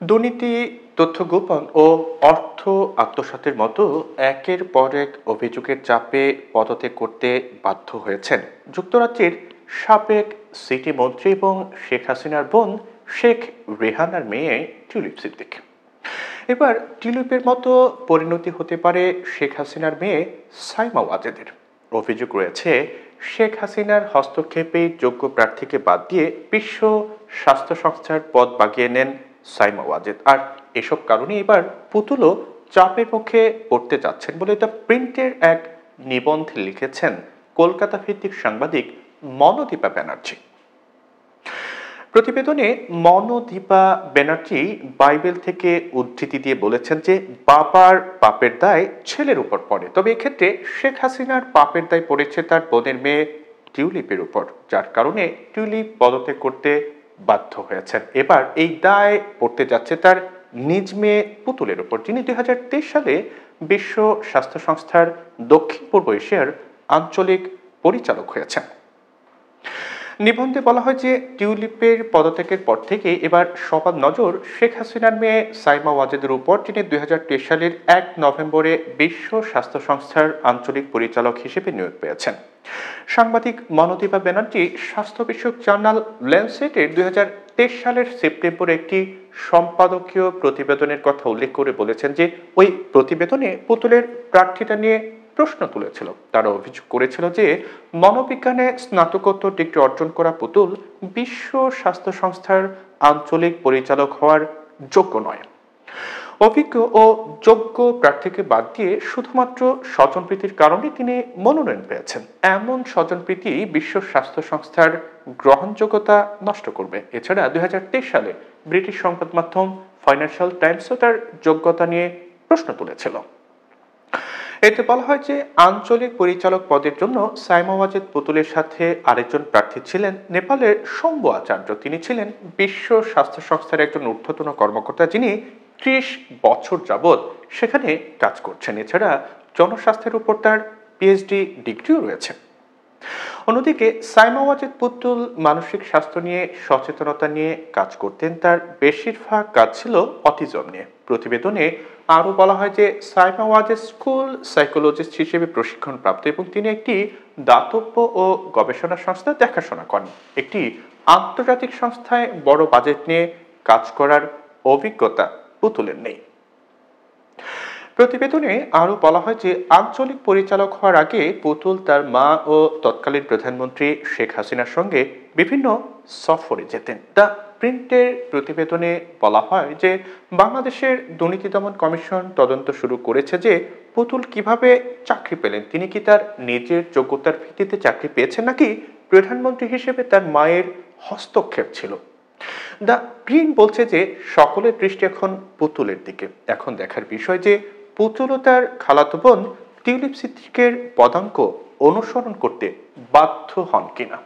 দুর্নীতি, তথ্য গোপন ও অর্থ আত্মসাতের মতো একের পর এক অভিযোগের চাপে পদত্যাগ করতে বাধ্য হয়েছেন যুক্তরাজ্যের সাবেক সিটি মন্ত্রী এবং শেখ হাসিনার বোন শেখ রেহানার মেয়ে টিউলিপ সিদ্দিক। এবার টিউলিপের মতো পরিণতি হতে পারে শেখ হাসিনার মেয়ে সাইমা ওয়াজেদের। অভিযোগ রয়েছে, শেখ হাসিনার হস্তক্ষেপে যোগ্য প্রার্থীকে বাদ দিয়ে বিশ্ব স্বাস্থ্য সংস্থার পদ বাগিয়ে নেন সাইমা ওয়াজেদ। আর এসব কারণে এবার পুতুলও চাপের মুখে পড়তে যাচ্ছেন বলে দ্য প্রিন্টের এক নিবন্ধে লিখেছেন কলকাতা ভিত্তিক সাংবাদিক মনোদীপা ব্যানার্জি। প্রতিবেদনে মনোদীপা ব্যানার্জি বাইবেল থেকে উদ্ধৃতি দিয়ে বলেছেন যে বাবার পাপের দায় ছেলের উপর পড়ে, তবে এক্ষেত্রে শেখ হাসিনার পাপের দায় পড়েছে তার বোনের মেয়ে টিউলিপের উপর, যার কারণে টিউলিপ পদত্যাগ করতে বাধ্য হয়েছেন। এবার এই দায় পড়তে যাচ্ছে তার নিজ মেয়ে পুতুলের উপর, যিনি 2023 সালে বিশ্ব স্বাস্থ্য সংস্থার দক্ষিণ পূর্ব এশিয়ার আঞ্চলিক পরিচালক হয়েছেন। নিবন্ধে বলা হয় যে টিউলিপের পদত্যাগের পর থেকে এবার সবার নজর শেখ হাসিনার মেয়ে সাইমা ওয়াজেদের উপর, যিনি 2023 সালের 1 নভেম্বরে বিশ্ব স্বাস্থ্য সংস্থার আঞ্চলিক পরিচালক হিসেবে নিয়োগ পেয়েছেন। সাংবাদিক মনোদীপা ব্যানার্জি স্বাস্থ্য বিষয়ক জার্নাল ল্যান্সেটের 2023 সালের সেপ্টেম্বরে একটি সম্পাদকীয় প্রতিবেদনের কথা উল্লেখ করে বলেছেন যে ওই প্রতিবেদনে পুতুলের প্রার্থিতা নিয়ে প্রশ্ন তুলেছিল। তারা অভিযোগ করেছিল যে মনোবিজ্ঞানে স্নাতকোত্তর ডিগ্রি অর্জন করা পুতুল বিশ্ব স্বাস্থ্য সংস্থার আঞ্চলিক পরিচালক হওয়ার যোগ্য নয়। অভিজ্ঞ ও যোগ্য প্রার্থীকে বাদ দিয়ে শুধুমাত্র স্বজনপ্রীতির কারণে তিনি মনোনয়ন পেয়েছেন। এমন স্বজনপ্রীতি বিশ্ব স্বাস্থ্য সংস্থার গ্রহণযোগ্যতা নষ্ট করবে। এছাড়া 2023 সালে ব্রিটিশ সংবাদ মাধ্যম ফাইন্যান্সিয়াল টাইমসও তার যোগ্যতা নিয়ে প্রশ্ন তুলেছিল। এতে বলা হয় যে আঞ্চলিক পরিচালক পদের জন্য সাইমা ওয়াজেদ পুতুলের সাথে আরেকজন প্রার্থী ছিলেন নেপালের শম্ভু আচার্য। তিনি ছিলেন বিশ্ব স্বাস্থ্য সংস্থার একজন ঊর্ধ্বতন কর্মকর্তা, যিনি 30 বছর যাবৎ সেখানে কাজ করছেন। এছাড়া জনস্বাস্থ্যের উপর তার পিএইচডি ডিগ্রিও রয়েছে। অন্যদিকে সাইমা ওয়াজেদ পুতুল মানসিক স্বাস্থ্য নিয়ে সচেতনতা নিয়ে কাজ করতেন। তার বেশিরভাগ কাজ ছিল অটিজম নিয়ে। প্রতিবেদনে আরও বলা হয় যে সাইমা ওয়াজেদ স্কুল সাইকোলজিস্ট হিসেবে প্রশিক্ষণ প্রাপ্ত এবং তিনি একটি দাতব্য ও গবেষণা সংস্থা দেখাশোনা করেন। একটি আন্তর্জাতিক সংস্থায় বড় বাজেট নিয়ে কাজ করার অভিজ্ঞতা পুতুলের নেই। প্রতিবেদনে আরও বলা হয় যে আঞ্চলিক পরিচালক হওয়ার আগে পুতুল তার মা ও তৎকালীন প্রধানমন্ত্রী শেখ হাসিনার সঙ্গে বিভিন্ন সফরে যেতেন। দ্য প্রিন্টের প্রতিবেদনে বলা হয় যে বাংলাদেশের দুর্নীতি দমন কমিশন তদন্ত শুরু করেছে যে পুতুল কিভাবে চাকরি পেলেন। তিনি কি তার নিজের যোগ্যতার ভিত্তিতে চাকরি পেয়েছেন নাকি প্রধানমন্ত্রী হিসেবে তার মায়ের হস্তক্ষেপ ছিল। দ্য প্রিন্ট বলছে যে সকলের দৃষ্টি এখন পুতুলের দিকে। এখন দেখার বিষয় যে পুতুল ও তার খালাতো বোন টিউলিপ সিদ্দিকের পদাঙ্ক অনুসরণ করতে বাধ্য হন কিনা।